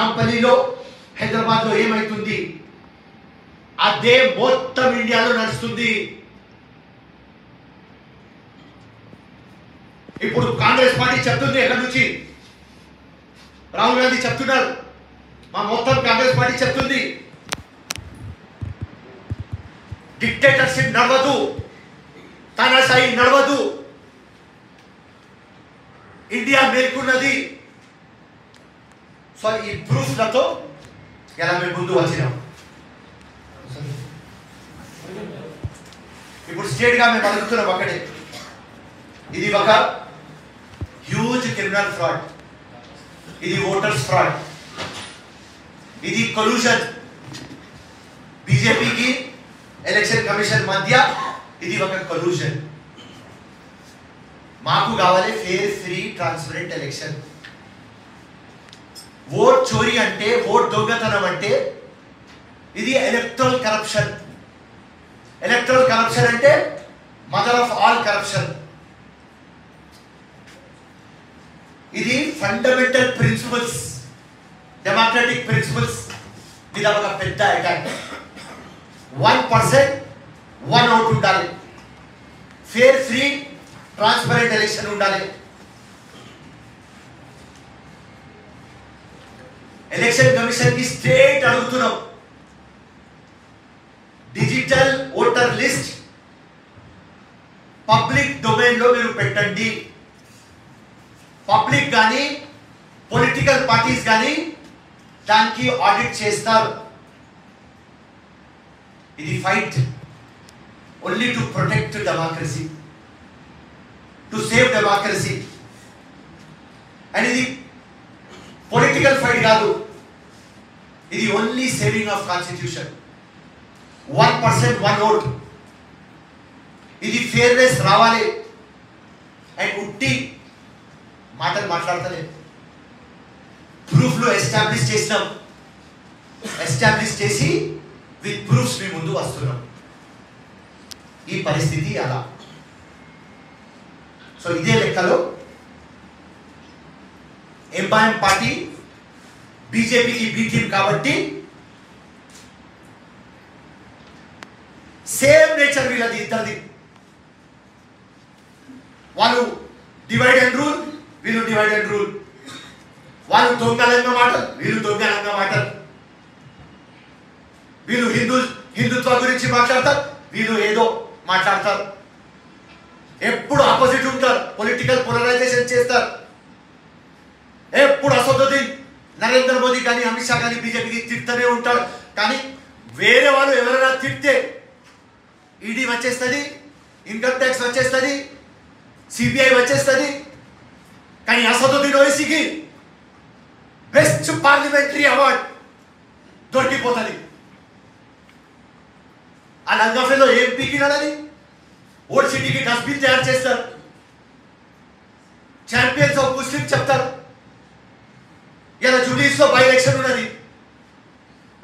నాంపల్లిలో హైదరాబాద్లో ఏమైతుంది అదే మొత్తం ఇండియాలో నడుస్తుంది. ఇప్పుడు కాంగ్రెస్ పార్టీ చెప్తుంది, ఎక్కడి నుంచి రాహుల్ గాంధీ చెప్తున్నారు, మా మొత్తం కాంగ్రెస్ పార్టీ చెప్తుంది డిక్టేటర్షిప్ నడవదు, తానాశాహి నడవదు, ఇండియా మేల్కున్నది. సో ఈ ప్రూఫ్లతో ఎలా మేము ముందు వచ్చినాం. ఇప్పుడు స్టేట్గా మేము అడుగుతున్నాం ఒకటే, ఇది ఒక హ్యూజ్ క్రిమినల్ ఫ్రాడ్, ఇది ఓటర్స్ ఫ్రాడ్, ఇది కొల్యూషన్ బీజేపీకి ఎలక్షన్ కమిషన్ మధ్య ఇది ఒక కొల్యూషన్. మాకు కావాలి fair free transparent election. Vote చోరీ అంటే, ఓట్ దొంగతనం అంటే ఇది ఎలక్ట్రల్ కరప్షన్. ఎలక్ట్రల్ కరప్షన్ అంటే మదర్ ఆఫ్ ఆల్ కరప్షన్. ఇది ఫండమెంటల్ ప్రిన్సిపల్స్, డెమోక్రటిక్ ప్రిన్సిపల్స్ మీద ఒక పెద్ద అటాక్. 1% 1 ఓట్ ఉండాలి, ఫేర్ ఫ్రీ ట్రాన్స్పరెంట్ ఎలక్షన్ ఉండాలి. ఎలక్షన్ కమిషన్ కి స్టేట్ అడుగుతున్నాం, digital voter list public domain లో మీరు పెట్టండి. పబ్లిక్ కానీ పొలిటికల్ పార్టీస్ కానీ దానికి ఆడిట్ చేస్తారు. ఇది fight only to protect democracy, to save democracy. And ఇది పొలిటికల్ ఫైట్ కాదు, ఇది only saving of constitution. 1% 1 vote, ఇది ఫేర్నెస్ రావాలి. అండ్ ఉట్టి మాటలు మాట్లాడతలేదు, ప్రూఫ్లు ఎస్టాబ్లిష్ చేసినాం, ఎస్టాబ్లిష్ చేసి విత్ ప్రూఫ్స్ మీ ముందు వస్తున్నాం. ఈ పరిస్థితి అలా. సో ఇదే లెక్కలో ఎంఐఎం పార్టీ బీజేపీకి బి టీం కాబట్టి సేమ్ నేచర్ వీళ్ళది ఇద్దరిది. వాళ్ళు డివైడ్ అండ్ రూల్, వీళ్ళు డివైడ్ అండ్ రూల్. వాళ్ళు దొంగలంగా మాటలు, వీళ్ళు దొంగలంగా మాటలు. వీళ్ళు హిందుత్వ గురించి మాట్లాడతారు, వీళ్ళు ఏదో మాట్లాడతారు. ఎప్పుడు ఆపోజిట్ ఉంటారు, పొలిటికల్ పోలరైజేషన్ చేస్తారు. ఎప్పుడు అసదుద్దీన్ నరేంద్ర మోదీ కానీ అమిత్ షా కానీ బీజేపీకి తిడుతూనే ఉంటాడు. కానీ వేరే వాళ్ళు ఎవరైనా తిడితే ఈడీ వచ్చేస్తుంది, ఇన్కమ్ ట్యాక్స్ వచ్చేస్తుంది, సిబిఐ వచ్చేస్తుంది. కానీ అసదుద్దీన్ ఓవైసీకి బెస్ట్ పార్లమెంటరీ అవార్డ్ దొరికిపోతుంది. ఆ లంగాఫేలో ఏం పీకినాడని ఓల్డ్ సిటీకి డస్ట్బిన్ తయారు చేస్తారు, ఛాంపియన్స్ ఆఫ్ ముస్లిం చెప్తారు. ఇలా జూబ్లీస్లో బై ఎలక్షన్ ఉన్నది,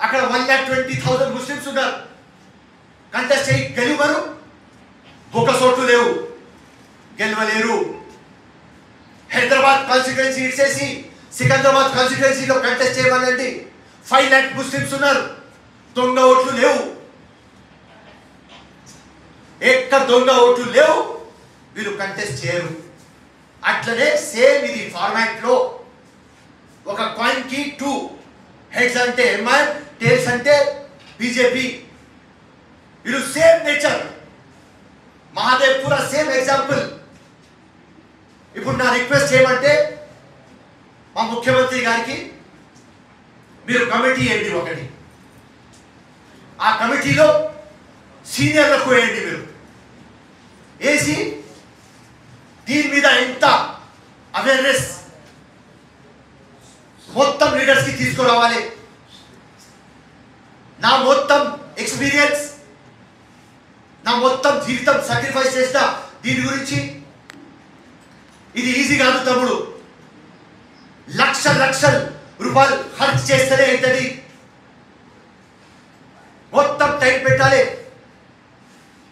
అక్కడ 1,20,000 ముస్లిమ్స్ ఉన్నారు. కంటెస్ట్ చేయి గెలువరు, బొక్కసోట్లు లేవు, గెలవలేరు. హైదరాబాద్ కాన్స్టిట్యుయెన్సీ ఇచ్చేసి సికింద్రాబాద్ కాన్స్టిట్యుయెన్సీలో కంటెస్ట్ చేయమనండి, 5 lakh ముస్లిమ్స్ ఉన్నారు, దొంగ ఓట్లు లేవు. ఎక్కడ దొంగ ఓట్లు లేవు, వీళ్ళు కంటెస్ట్ చేయరు. అట్లనే సేమ్ ఇది ఫార్మాట్ లో ఒక కాయిన్ కి 2 హెడ్స్ అంటే ఎంఐఎం, టేల్స్ అంటే బీజేపీ. వీళ్ళు సేమ్ నేచర్. మహాదేవ్ పూరా సేమ్ ఎగ్జాంపుల్. ఇప్పుడు నా రిక్వెస్ట్ ఏమంటే మా ముఖ్యమంత్రి గారికి మీరు కమిటీ వేయండి ఒకటి. ఆ కమిటీలో సీనియర్లకు వేయండి. మీరు వేసి దీని మీద ఎంత అవేర్నెస్ మొత్తం లీడర్స్కి తీసుకురావాలి. నా మొత్తం ఎక్స్పీరియన్స్, నా మొత్తం జీవితం సాక్రిఫైస్ చేసిన దీని గురించి. ఇది ఈజీ కాదు తమ్ముడు, లక్షల రూపాయలు ఖర్చు చేస్తేనే అవుతుంది. మొత్తం టైం పెట్టాలి.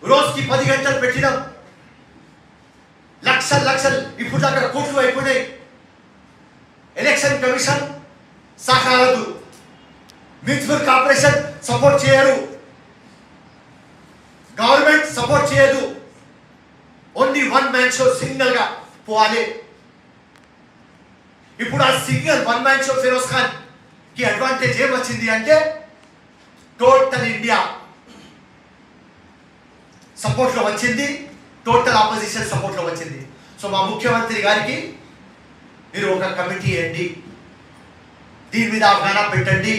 రోజుకి 10 గంటలు పెట్టినాం, లక్షలు ఇప్పుడు దాకా కోట్లు అయిపోయినాయి. ఎలక్షన్ కమిషన్ సహకారదు, మున్సిపల్ కార్పొరేషన్ సపోర్ట్ చేయరు, గవర్నమెంట్ సపోర్ట్ చేయదు. Only one man show single గా పోవాలి. ఇప్పుడు ఆ single one man show Firoz Khan కి అడ్వాంటేజ్ ఏం వచ్చింది అంటే టోటల్ ఇండియా సపోర్ట్ లో వచ్చింది, టోటల్ ఆపోజిషన్ సపోర్ట్ లో వచ్చింది. సో మా ముఖ్యమంత్రి గారికి మీరు ఒక కమిటీ వేయండి, దీని మీద అవగాహన పెట్టండి.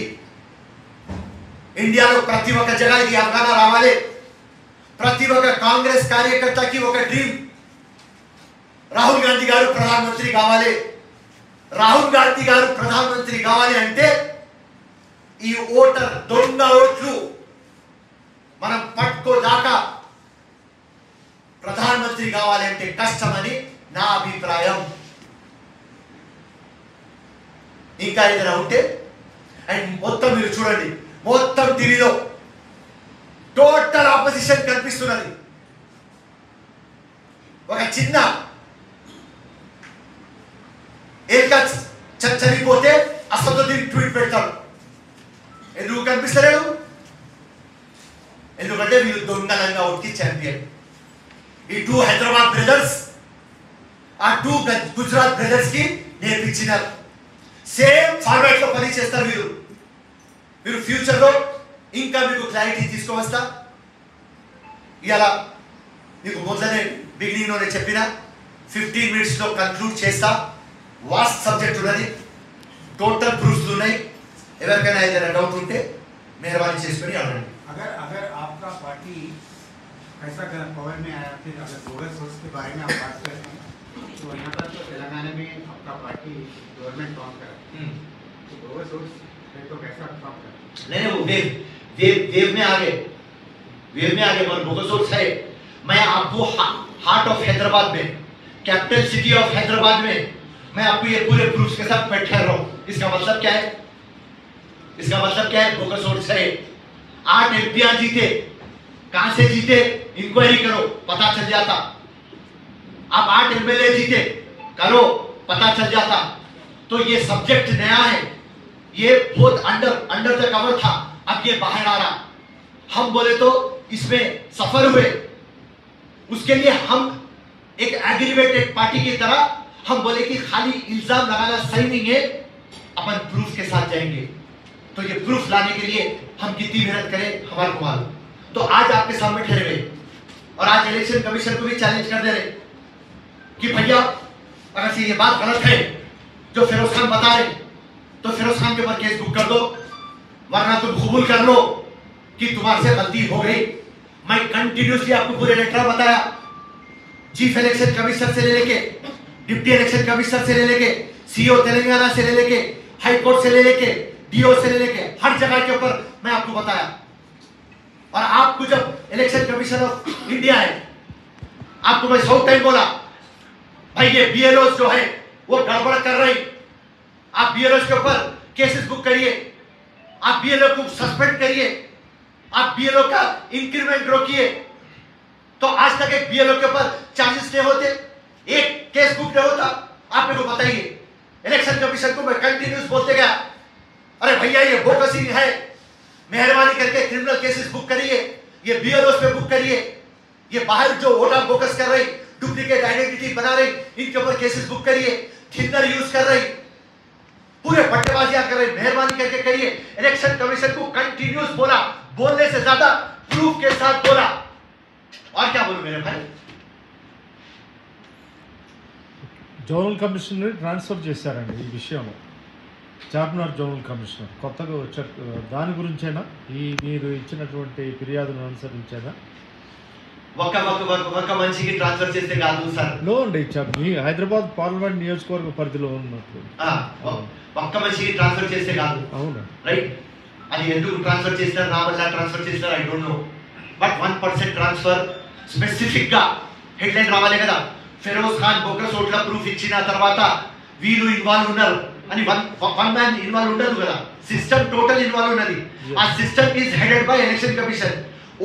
ఇండియాలో ప్రతి ఒక్క జగకి అవగాహన రావాలి. ప్రతి ఒక్క కాంగ్రెస్ కార్యకర్తకి ఒక డ్రీమ్, రాహుల్ గాంధీ గారు ప్రధానమంత్రి కావాలి. రాహుల్ గాంధీ గారు ప్రధానమంత్రి కావాలి అంటే ఈ ఓటర్ దొంగ ఓట్లు మనం పట్టుకోదాకా ప్రధానమంత్రి కావాలి అంటే కష్టమని నా అభిప్రాయం. ఇంకా ఏదైనా ఉంటే అండ్ మొత్తం మీరు చూడండి, మొత్తం టీవీలో టోటల్ ఆపోజిషన్ కనిపిస్తున్నది. ఒక చిన్న ఏకా చనిపోతే అసదుద్దీన్ ట్వీట్ పెడతాడు. ఎందుకు కనిపిస్తలేడు? ఎందుకంటే వీళ్ళు దొంగలంగా ఉట్టి ఛాంపియన్. ఈ 2 హైదరాబాద్ బ్రదర్స్ ఆ 2 గుజరాత్ బ్రదర్స్ కి నేర్పించినారు. సేమ్ ఫార్మాట్ లో పని చేస్తారు వీరు. మీరు ఫ్యూచర్ లో ఇంకా మీకు క్లారిటీ తీసుకువస్తా. ఇలా మీకు మొదలనే బిగినింగ్ లోనే చెప్పిన 15 మినిట్స్ లో కంక్లూడ్ చేస్తా. వాస్ట్ సబ్జెక్ట్ ఉన్నది, టోటల్ ప్రూఫ్స్ ఉన్నాయి. ఎవరికైనా ఏదైనా డౌట్ ఉంటే मेहरबानी చేసుకొని అడగండి. अगर आपका पार्टी ऐसा पावर में आया, फिर अगर बोगस सोर्स के बारे में आप बात करते हैं तो यहाँ पर तो तेलंगाना में आपका पार्टी गवर्नमेंट फॉर्म करा, तो बोगस सोर्स तो कैसा फॉर्म करा? नहीं वो वेव में आ गए पर बोगस सोर्स है. मैं आपको हार्ट ऑफ हैदराबाद में, कैपिटल सिटी ऑफ हैदराबाद में मैं आपको ये पूरे प्रूफ्स के साथ बैठा रहा हूँ. इसका मतलब क्या है? इसका मतलब क्या है? बोगस सोर्स है. 8 एमपी जीते, कहां से जीते इंक्वायरी करो, पता चल जाता. आप 8 एमएलए जीते, करो, पता चल जाता. तो ये सब्जेक्ट नया है, ये बहुत अंडर द कवर था, अब ये बाहर आ रहा. हम बोले तो इसमें सफर हुए, उसके लिए हम एक एग्रीवेटेड पार्टी की तरह हम बोले कि खाली इल्जाम लगाना सही नहीं है, अपन प्रूफ के साथ जाएंगे. तो ये प्रूफ लाने के लिए हम कितनी मेहनत करें हमारे को मालूम. तो आज आपके सामने ठहरे हुए और आज इलेक्शन कमीशन को भी चैलेंज कर दे रहे कि भैया अगर से ये बात गलत है जो फिरोज खान बता रहे तो फिरोज खान के ऊपर केस बुक कर दो, वरना तुम कबूल कर लो कि तुम्हारे से गलती हो गई. मैं कंटिन्यूसली आपको पूरे लेटर बताया, चीफ इलेक्शन कमिश्नर से ले लेके डिप्टी इलेक्शन कमिश्नर से ले लेके सीओ तेलंगाना से ले लेके हाई कोर्ट से ले लेके डीओ से ले लेके हर जगह के ऊपर मैं आपको बताया. और आपको जब इलेक्शन कमीशन ऑफ इंडिया है, आपको मैं 100 टाइम बोला भाई ये बीएलओ जो है वो गड़बड़ कर रही, आप बीएलओ के ऊपर केसेस बुक करिए, आप बीएलओ को सस्पेंड करिए, आप बीएलओ का इंक्रीमेंट रोकिए. तो आज तक एक बीएलओ के ऊपर चार्जेस नहीं होते, एक केस बुक नहीं होता. आप मेरे को बताइए. इलेक्शन कमीशन को मैं कंटिन्यूस बोलते गया, अरे भैया ये बोकसिंग है, मेहरबानी करके क्रिमिनल केसेस बुक करिए, ये बीएलओस पे बुक करिए, ये बाहर जो वोटर बोकस कर रही, डुप्लीकेट आइडेंटिटी बना रही, इनके ऊपर केसेस बुक करिए, थिनर यूज कर रही, पूरे बट्टेबाजियां कर रही, मेहरबानी करके करिए. इलेक्शन कमीशन को कंटिन्यूस बोला, बोलने से ज्यादा प्रूफ के साथ बोला. और क्या बोलूं मेरे भाई? జోనల్ కమిషనర్ ట్రాన్స్ఫర్ చేశారండి ఈ విషయంలో. చార్మినార్ జోనల్ కమిషనర్ కొత్తగా వచ్చారు, దాని గురించేనా ఈ మీరు ఇచ్చినటువంటి ఫిర్యాదును అనుసరించేనా? ఒక మనిషికి ట్రాన్స్ఫర్ చేస్తే కాదు సార్. లో అండి మీ హైదరాబాద్ పార్లమెంట్ నియోజకవర్గ పరిధిలో ఉన్నట్లు ఒక్క మనిషికి ట్రాన్స్ఫర్ చేస్తే కాదు. అవును రైట్. అది ఎందుకు ట్రాన్స్ఫర్ చేస్తారు, నా వల్ల ట్రాన్స్ఫర్ చేస్తారు I don't know. But 1% transfer specific గా హెడ్లైన్ రావాలి కదా. ఫిరోజ్ ఖాన్ బోగస్ ఓట్ల ప్రూఫ్ ఇచ్చిన తర్వాత వీళ్ళు ఇన్వాల్వ్ ఉన్నారు అని వన్ మ్యాన్ ఇన్వాల్వ్ ఉండదు కదా, సిస్టమ్ టోటల్ ఇన్వాల్వ్ ఉన్నది. ఆ system is headed by election commission.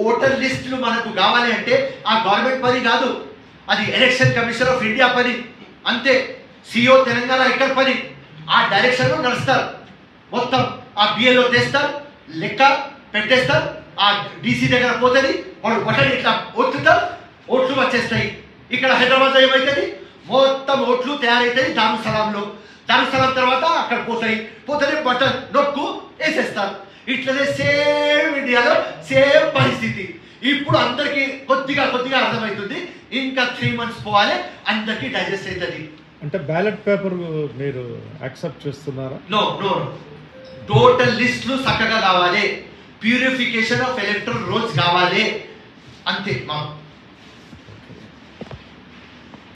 Voter లిస్టులు మనకు కావాలి అంటే ఆ గవర్నమెంట్ పని కాదు, అది ఎలక్షన్ కమిషన్ ఆఫ్ ఇండియా పని అంతే. సిఓ తెలంగాణ ఇక్కడ పని ఆ డైరెక్షన్ లో నడుస్తారు. మొత్తం ఆ బిఏలో తెస్తారు, లెక్క పెట్టేస్తారు, ఆ డీసీ దగ్గర పోతుంది, వాడు బటన్ ఇట్లా ఒత్తుతారు, ఓట్లు వచ్చేస్తాయి. ఇక్కడ హైదరాబాద్లో ఏమవుతుంది, మొత్తం ఓట్లు తయారవుతాయి దారుసలాంలో. దారుసలాం తర్వాత అక్కడ పోతాయి, బటన్ నొక్కు వేసేస్తారు. ఇట్లనే సేమ్ ఇండియాలో సేమ్ పరిస్థితి. ఇప్పుడు అందరికీ కొద్దిగా అర్థమవుతుంది. ఇంకా 3 months పోవాలి, అందరికీ డైజెస్ట్ అవుతుంది. అంటే బ్యాలెట్ పేపర్ మీరు యాక్సెప్ట్ చేస్తున్నారా? నో, టోటల్ లిస్టులు చక్కగా కావాలి, ప్యూరిఫికేషన్ ఆఫ్ ఎలక్ట్రల్ రోల్స్ కావాలి, అంతే. మా